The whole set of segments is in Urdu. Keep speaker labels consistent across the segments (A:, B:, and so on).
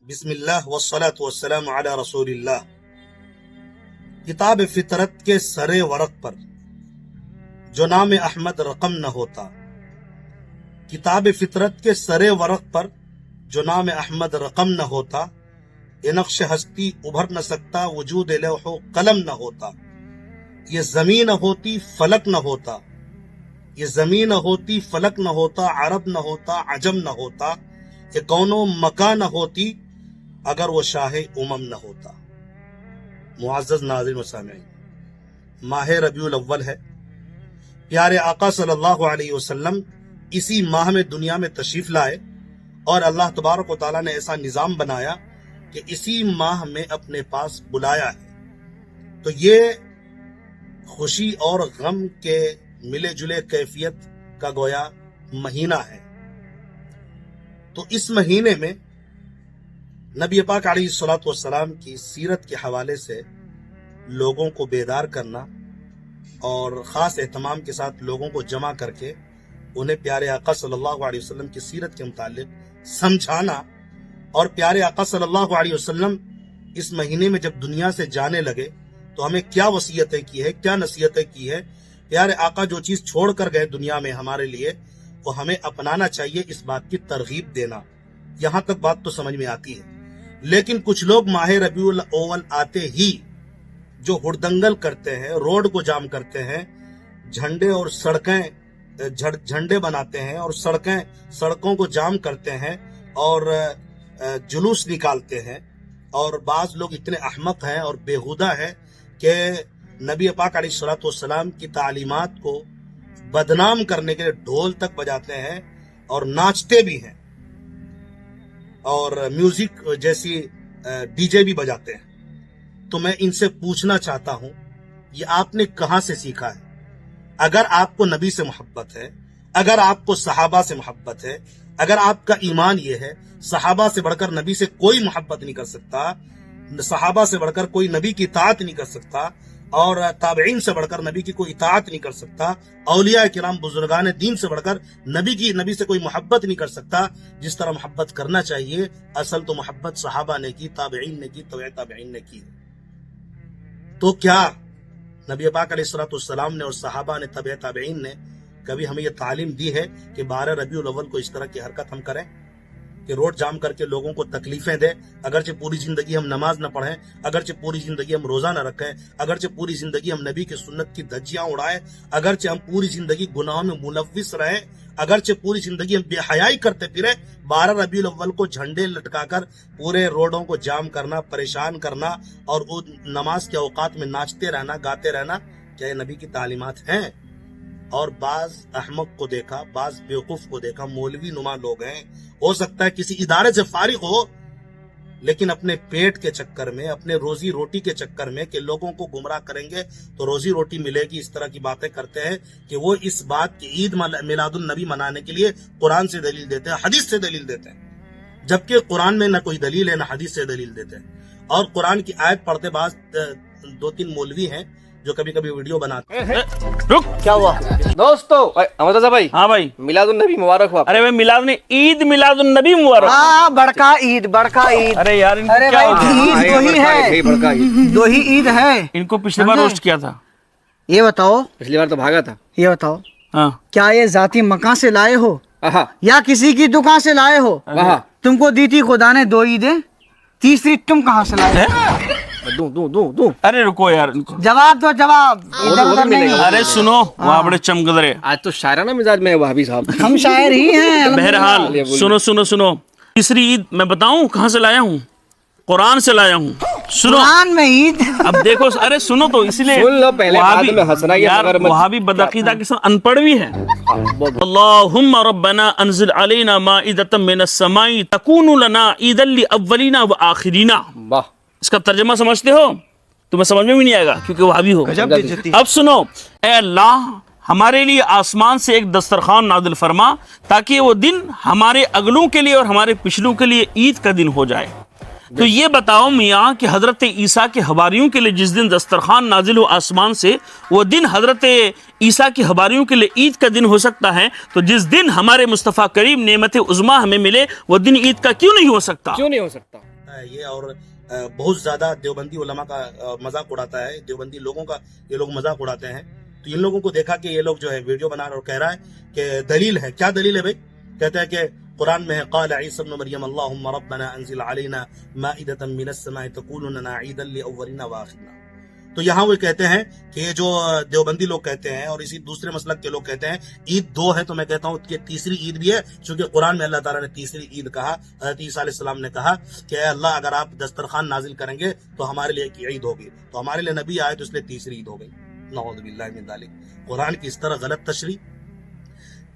A: بسم اللہ والصلاة والسلام علی رسول اللہ۔ کتاب فطرت کے سرے ورق پر جو نام احمد رقم نہ ہوتا، کتاب فطرت کے سرے ورق پر جو نام احمد رقم نہ ہوتا، یہ نقش ہستی ابھر نہ سکتا وجود لوح و قلم نہ ہوتا۔ یہ زمین نہ ہوتی فلک نہ ہوتا، یہ زمین نہ ہوتی فلک نہ ہوتا، عرب نہ ہوتا عجم نہ ہوتا، یہ کونوں مکان نہ ہوتی اگر وہ شاہ امم نہ ہوتا۔ معزز ناظرین و سامعین، ماہ ربیع الاول ہے۔ پیارے آقا صلی اللہ علیہ وسلم اسی ماہ میں دنیا میں تشریف لائے اور اللہ تبارک و تعالیٰ نے ایسا نظام بنایا کہ اسی ماہ میں اپنے پاس بلایا ہے۔ تو یہ خوشی اور غم کے ملے جلے کیفیت کا گویا مہینہ ہے۔ تو اس مہینے میں نبی پاک علیہ الصلوۃ والسلام کی سیرت کے حوالے سے لوگوں کو بیدار کرنا اور خاص اہتمام کے ساتھ لوگوں کو جمع کر کے انہیں پیارے آقا صلی اللہ علیہ وسلم کی سیرت کے متعلق سمجھانا، اور پیارے آقا صلی اللہ علیہ وسلم اس مہینے میں جب دنیا سے جانے لگے تو ہمیں کیا وصیتیں کی ہے، کیا نصیحتیں کی ہے۔ پیارے آقا جو چیز چھوڑ کر گئے دنیا میں ہمارے لیے، وہ ہمیں اپنانا چاہیے، اس بات کی ترغیب دینا۔ یہاں تک بات تو سمجھ میں آتی ہے، لیکن کچھ لوگ ماہ ربیع الاول آتے ہی جو ہڑدنگل کرتے ہیں، روڈ کو جام کرتے ہیں، جھنڈے اور سڑکیں جھنڈے بناتے ہیں اور سڑکوں کو جام کرتے ہیں اور جلوس نکالتے ہیں، اور بعض لوگ اتنے احمق ہیں اور بیہودہ ہیں کہ نبی پاک علیہ الصلوۃ والسلام کی تعلیمات کو بدنام کرنے کے لیے ڈھول تک بجاتے ہیں اور ناچتے بھی ہیں اور میوزک جیسی ڈی جے بھی بجاتے ہیں۔ تو میں ان سے پوچھنا چاہتا ہوں، یہ آپ نے کہاں سے سیکھا ہے؟ اگر آپ کو نبی سے محبت ہے، اگر آپ کو صحابہ سے محبت ہے، اگر آپ کا ایمان یہ ہے صحابہ سے بڑھ کر نبی سے کوئی محبت نہیں کر سکتا، صحابہ سے بڑھ کر کوئی نبی کی اطاعت نہیں کر سکتا، اور تابعین سے بڑھ کر نبی کی کوئی اطاعت نہیں کر سکتا، اولیاء کرام بزرگان دین سے بڑھ کر نبی سے کوئی محبت نہیں کر سکتا، جس طرح محبت کرنا چاہیے اصل تو محبت صحابہ نے کی، تابعین نے کی، تبع تابعین نے کی۔ تو کیا نبی پاک علیہ الصلوۃ والسلام نے اور صحابہ نے، تبع تابعین نے کبھی ہمیں یہ تعلیم دی ہے کہ 12 ربیع الاول کو اس طرح کی حرکت ہم کریں کہ روڈ جام کر کے لوگوں کو تکلیفیں دیں؟ اگرچہ پوری زندگی ہم نماز نہ پڑھیں، اگرچہ پوری زندگی ہم روزہ نہ رکھیں، اگرچہ پوری زندگی ہم نبی کی سنت کی دھجیاں اڑائیں، اگرچہ ہم پوری زندگی گناہوں میں ملوث رہیں، اگرچہ پوری زندگی ہم بے حیائی کرتے پھریں، 12 ربیع الاول کو جھنڈے لٹکا کر پورے روڈوں کو جام کرنا، پریشان کرنا اور نماز کے اوقات میں ناچتے رہنا، گاتے رہنا، کیا یہ نبی کی تعلیمات ہیں؟ اور بعض احمق کو دیکھا، بعض بیوقوف کو دیکھا، مولوی نما لوگ ہیں، ہو سکتا ہے کسی ادارے سے فارغ ہو، لیکن اپنے پیٹ کے چکر میں، اپنے روزی روٹی کے چکر میں کہ لوگوں کو گمراہ کریں گے تو روزی روٹی ملے گی، اس طرح کی باتیں کرتے ہیں کہ وہ اس بات کی عید میلاد النبی منانے کے لیے قرآن سے دلیل دیتے ہیں، حدیث سے دلیل دیتے ہیں، جبکہ قرآن میں نہ کوئی دلیل ہے نہ حدیث سے دلیل دیتے ہیں۔ اور قرآن کی آیت پڑھتے بعض 2-3 مولوی ہیں جو کبھی کبھی ویڈیو بناتے ہیں۔
B: رک، کیا ہوا
C: دوستو؟ احمد بھائی،
B: ہاں بھائی،
C: میلاد النبی مبارک ہوا۔
B: ارے بھائی میلاد نہیں، عید میلاد النبی مبارک۔
D: ہاں، بڑکا عید، بڑکا عید۔
B: ارے یار ان کو
D: ارے
B: کیا
D: بھائی،
B: ہو گیا؟
D: عید وہی ہے،
C: بڑکا عید،
D: دو ہی عید ہے۔
B: ان کو پچھلی بار روسٹ کیا تھا۔
D: یہ بتاؤ،
C: پچھلی بار تو بھاگا تھا۔
D: یہ بتاؤ،
B: ہاں
D: کیا یہ ذاتی مکان سے لائے ہو
C: آہا،
D: یا کسی کی دکان سے لائے ہو؟
C: وہاں
D: تم کو دی تھی خدا نے 2 عیدیں، تیسری تم کہاں سے لائے؟
C: دوں
B: ارے رکو یار ان کو،
D: جواب دو، جواب ادھر ادھر نہیں۔
B: ارے سنو وہاں بڑے چمگل رہے۔
C: آج تو شاعرانہ مزاج میں ہے وہابی صاحب۔
D: ہم شاعر ہی ہیں۔
B: بہرحال سنو، تیسری عید میں بتاؤں کہاں سے لایا ہوں؟ قرآن سے لایا ہوں۔ سنو
D: قرآن میں عید؟
B: اب دیکھو، ارے سنو تو اس لیے
C: سن لو پہلے، بعد میں ہنسنا یہ
B: یار
C: مگر مت۔
B: وہاں بھی بدعقیدہ کے ساتھ ان پڑھ بھی ہے۔ اللہم ربنا انزل علینا مائدۃ من السماء تکون لنا عیدا لاولینا وآخرینا۔
C: واہ،
B: اس کا ترجمہ سمجھتے ہو؟ تمہیں سمجھ میں بھی نہیں آئے گا کیونکہ وہابی ہو۔ اب سنو، اے اللہ ہمارے لیے آسمان سے ایک دسترخوان نازل فرما تاکہ وہ دن ہمارے اگلوں کے لیے اور ہمارے پچھلوں کے لیے عید کا دن ہو جائے۔ تو یہ بتاؤ میاں کہ حضرت عیسیٰ کے حواریوں کے لیے جس دن دسترخوان نازل ہو آسمان سے، وہ دن حضرت عیسیٰ کے حواریوں کے لیے عید کا دن ہو سکتا ہے، تو جس دن ہمارے مصطفیٰ کریم نعمت عظمیٰ ہمیں ملے وہ دن عید کا کیوں نہیں ہو سکتا؟
C: کیوں نہیں ہو سکتا؟
A: ہے یہ اور بہت زیادہ دیوبندی علماء کا مذاق اڑاتا ہے، دیوبندی لوگوں کا یہ لوگ مذاق اڑاتے ہیں. تو ان لوگوں کو دیکھا کہ یہ لوگ جو ہے ویڈیو بنا رہا اور کہہ رہا ہے کہ دلیل ہے. کیا دلیل ہے بھائی؟ کہتا ہے کہ قرآن میں ہے قال عیسی ابن مریم اللہم ربنا انزل علینا مائدۃ من السماء تکون لنا عیدا لاولنا وآخرنا. تو یہاں وہ کہتے ہیں کہ یہ جو دیوبندی لوگ کہتے ہیں اور اسی دوسرے مسلک کے لوگ کہتے ہیں عید دو ہے، تو میں کہتا ہوں کہ تیسری عید بھی ہے، چونکہ قرآن میں اللہ تعالیٰ نے تیسری عید کہا. حضرت عیسیٰ علیہ السلام نے کہا کہ اے اللہ اگر آپ دسترخوان نازل کریں گے تو ہمارے لیے ایک عید ہوگی، تو ہمارے لیے نبی آئے تو اس لیے تیسری عید ہو گئی. نعوذ باللہ من ذالک. قرآن کی اس طرح غلط تشریح.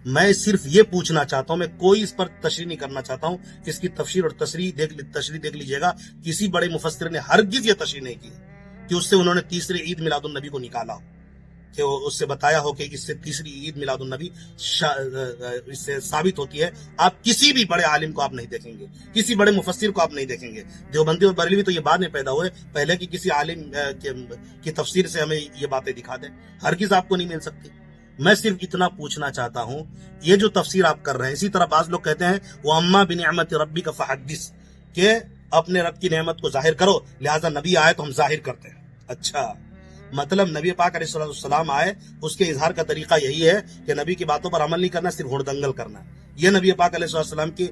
A: میں صرف یہ پوچھنا چاہتا ہوں، میں کوئی اس پر تشریح نہیں کرنا چاہتا ہوں، اس کی تفسیر اور تشریح دیکھ لیجئے گا. کسی بڑے مفسر نے ہرگز یہ تشریح نہیں کی کہ اس سے انہوں نے تیسری عید میلاد النبی کو نکالا ہو، کہ اس سے بتایا ہو کہ اس سے تیسری عید میلاد النبی اس سے ثابت ہوتی ہے. آپ کسی بھی بڑے عالم کو آپ نہیں دیکھیں گے، کسی بڑے مفسر کو آپ نہیں دیکھیں گے. دیوبندی اور بریلوی تو یہ بعد میں پیدا ہوئے، پہلے کی کسی عالم کی تفسیر سے ہمیں یہ باتیں دکھا دیں، ہرگز آپ کو نہیں مل سکتی. میں صرف اتنا پوچھنا چاہتا ہوں، یہ جو تفسیر آپ کر رہے ہیں، اسی طرح بعض لوگ کہتے ہیں وَأَمَّا بِنِعْمَةِ رَبِّكَ فَحَدِّثْ، کہ اپنے رب کی نعمت کو ظاہر کرو، لہٰذا نبی آئے تو ہم ظاہر کرتے ہیں. اچھا، مطلب نبی پاک علیہ السلام آئے، اس کے اظہار کا طریقہ یہی ہے کہ نبی کی باتوں پر عمل نہیں کرنا، صرف ہڑ دنگل کرنا. یہ نبی پاک علیہ السلام کی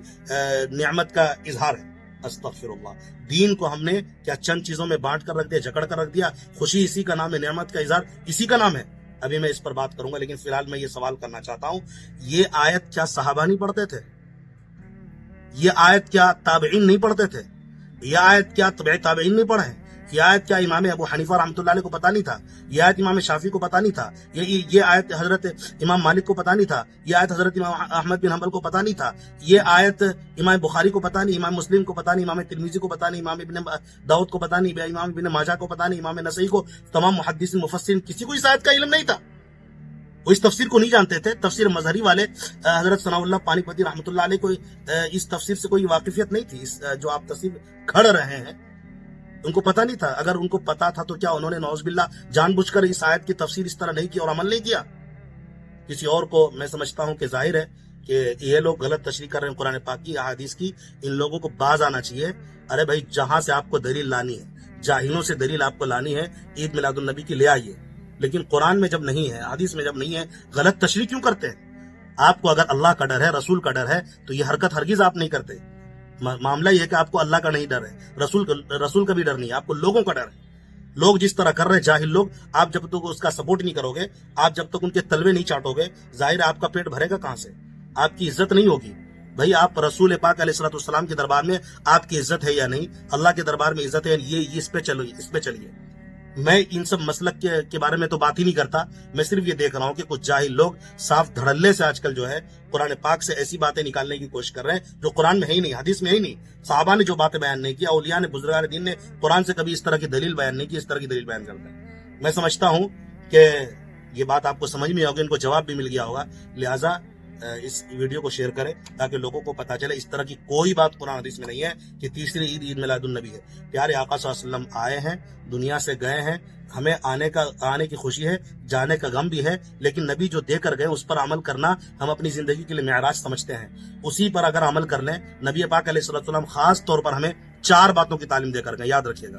A: نعمت کا اظہار ہے. استغفر اللہ. دین کو ہم نے کیا چند چیزوں میں بانٹ کر رکھ دیا، جکڑ کر رکھ دیا؟ خوشی اسی کا نام ہے، نعمت کا اظہار اسی کا نام ہے. ابھی میں اس پر بات کروں گا، لیکن فی الحال میں یہ سوال کرنا چاہتا ہوں، یہ آیت کیا صحابہ نہیں پڑھتے تھے؟ یہ آیت کیا تابعین نہیں پڑھتے تھے؟ یہ آیت کیا تبع تابعین نہیں پڑھے؟ یہ آیت کیا امام ابو حنیفہ رحمۃ اللہ علیہ کو پتہ نہیں تھا؟ یہ آیت امام شافعی کو پتہ نہیں تھا؟ یہ آیت حضرت امام مالک کو پتہ نہیں تھا؟ یہ آیت حضرت امام احمد بن حنبل کو پتہ نہیں تھا؟ یہ آیت امام بخاری کو پتہ نہیں، امام مسلم کو پتہ نہیں، امام ترمذی کو پتہ نہیں، امام ابن داؤد کو پتہ نہیں، امام ابن ماجہ کو پتہ نہیں، امام نسائی کو، تمام محدثین مفسرین کسی کو اس آیت کا علم نہیں تھا. وہ اس تفسیر کو نہیں جانتے تھے. تفسیر مظہری والے حضرت ثناء اللہ پانی پتی رحمۃ اللہ علیہ کو اس تفسیر سے کوئی واقفیت نہیں تھی. جو آپ تفسیر کھڑ رہے ہیں ان کو پتہ نہیں تھا. اگر ان کو پتہ تھا تو کیا انہوں نے نعوذ باللہ جان بوجھ کر اس آیت کی تفسیر اس طرح نہیں کی اور عمل نہیں کیا؟ کسی اور کو میں سمجھتا ہوں کہ ظاہر ہے کہ یہ لوگ غلط تشریح کر رہے ہیں قرآن پاک کی، احادیث کی. ان لوگوں کو باز آنا چاہیے. ارے بھائی، جہاں سے آپ کو دلیل لانی ہے، جاہلوں سے دلیل آپ کو لانی ہے، عید میلاد النبی کی لے آئیے. لیکن قرآن میں جب نہیں ہے، حدیث میں جب نہیں ہے، غلط تشریح کیوں کرتے ہیں؟ آپ کو اگر اللہ کا ڈر ہے، رسول کا ڈر ہے، تو یہ حرکت ہرگز آپ نہیں کرتے. معاملہ یہ ہے کہ آپ کو اللہ کا نہیں ڈر ہے، رسول کا بھی ڈر نہیں ہے، آپ کو لوگوں کا ڈر ہے. لوگ جس طرح کر رہے ہیں، جاہل لوگ، آپ جب تک اس کا سپورٹ نہیں کرو گے، آپ جب تک ان کے تلوے نہیں چاٹو گے، ظاہر ہے آپ کا پیٹ بھرے گا کہاں سے؟ آپ کی عزت نہیں ہوگی. بھائی، آپ رسول پاک علیہ السلام کے دربار میں آپ کی عزت ہے یا نہیں؟ اللہ کے دربار میں عزت ہے، یہ اس پہ چلیے. میں ان سب مسلک کے بارے میں تو بات ہی نہیں کرتا. میں صرف یہ دیکھ رہا ہوں کہ کچھ جاہل لوگ صاف دھڑلے سے آج کل جو ہے قرآن پاک سے ایسی باتیں نکالنے کی کوشش کر رہے ہیں جو قرآن میں ہے ہی نہیں، حدیث میں ہے ہی نہیں. صحابہ نے جو باتیں بیان نہیں کی، اولیاء نے، بزرگان دین نے قرآن سے کبھی اس طرح کی دلیل بیان نہیں کی، اس طرح کی دلیل بیان کرتے ہیں. میں سمجھتا ہوں کہ یہ بات آپ کو سمجھ میں ہوگی، ان کو جواب بھی مل گیا ہوگا. لہٰذا اس ویڈیو کو شیئر کریں تاکہ لوگوں کو پتا چلے اس طرح کی کوئی بات قرآن حدیث میں نہیں ہے کہ تیسری عید عید میلاد النبی ہے. پیارے آقا صلی اللہ علیہ وسلم آئے ہیں، دنیا سے گئے ہیں، ہمیں آنے کی خوشی ہے، جانے کا غم بھی ہے، لیکن نبی جو دے کر گئے اس پر عمل کرنا ہم اپنی زندگی کے لیے معراج سمجھتے ہیں. اسی پر اگر عمل کر لیں، نبی پاک علیہ السلام خاص طور پر ہمیں 4 باتوں کی تعلیم دے کر گئے. یاد رکھیے گا،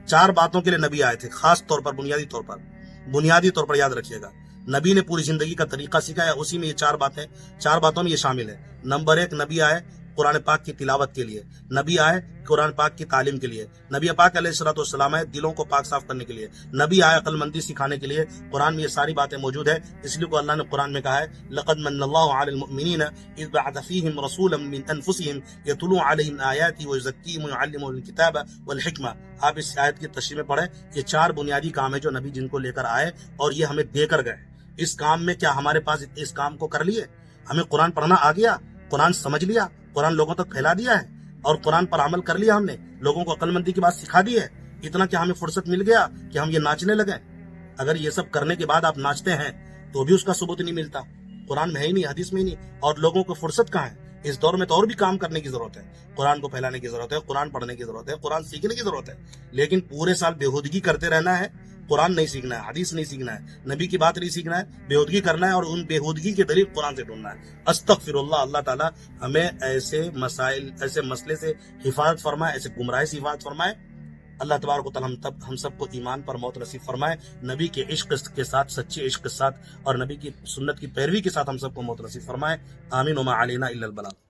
A: 4 باتوں کے لیے نبی آئے تھے، خاص طور پر، بنیادی طور پر یاد رکھیے گا. نبی نے پوری زندگی کا طریقہ سکھایا، اسی میں یہ 4 باتوں میں یہ شامل ہے. نمبر 1، نبی آئے قرآن پاک کی تلاوت کے لیے، نبی آئے قرآن پاک کی تعلیم کے لیے، نبی پاک علیہ السلام آئے دلوں کو پاک صاف کرنے کے لیے، نبی آئے عقل مندی سکھانے کے لیے. قرآن میں یہ ساری باتیں موجود ہے، اس لیے کو اللہ نے قرآن میں کہا ہے لقد من اللہ علی المؤمنین اذ بعث فیہم رسولا من انفسہم یتلو علیہم آیاتی ویزکیہم ویعلمہم الکتاب والحکمہ. آپ اس آیت کی تشریح میں پڑھیں. یہ 4 بنیادی کام ہے جو نبی جن کو لے کر آئے اور یہ ہمیں دے کر گئے. اس کام میں کیا ہمارے پاس اس کام کو کر لیے؟ ہمیں قرآن پڑھنا آ گیا، قرآن سمجھ لیا، قرآن لوگوں تک پھیلا دیا ہے اور قرآن پر عمل کر لیا، ہم نے لوگوں کو عقل مندی کی بات سکھا دی ہے. اتنا کہ ہمیں فرصت مل گیا کہ ہم یہ ناچنے لگے. اگر یہ سب کرنے کے بعد آپ ناچتے ہیں تو بھی اس کا ثبوت نہیں ملتا. قرآن میں ہے ہی نہیں، حدیث میں ہی نہیں، اور لوگوں کو فرصت کہاں ہے؟ اس دور میں تو اور بھی کام کرنے کی ضرورت ہے. قرآن کو پھیلانے کی ضرورت ہے، قرآن پڑھنے کی ضرورت ہے، قرآن سیکھنے کی ضرورت ہے. لیکن پورے سال بےہودگی کرتے رہنا ہے، قرآن نہیں سیکھنا ہے، حدیث نہیں سیکھنا ہے، نبی کی بات نہیں سیکھنا ہے، بےہودگی کرنا ہے اور ان بےہودگی کے دلیل قرآن سے ڈھونڈنا ہے۔ استغفر اللہ، اللہ تعالیٰ ہمیں ایسے مسائل، ایسے مسئلے سے حفاظت فرمائے، ایسے گمراہی سے حفاظت فرمائے۔ اللہ تبارک و تعالیٰ ہم سب کو ایمان پر موت نصیب فرمائے، نبی کے عشق کے ساتھ، سچے عشق کے ساتھ اور نبی کی سنت کی پیروی کے ساتھ ہم سب کو موت نصیب فرمائے۔ آمین وما علینا الا البلاغ۔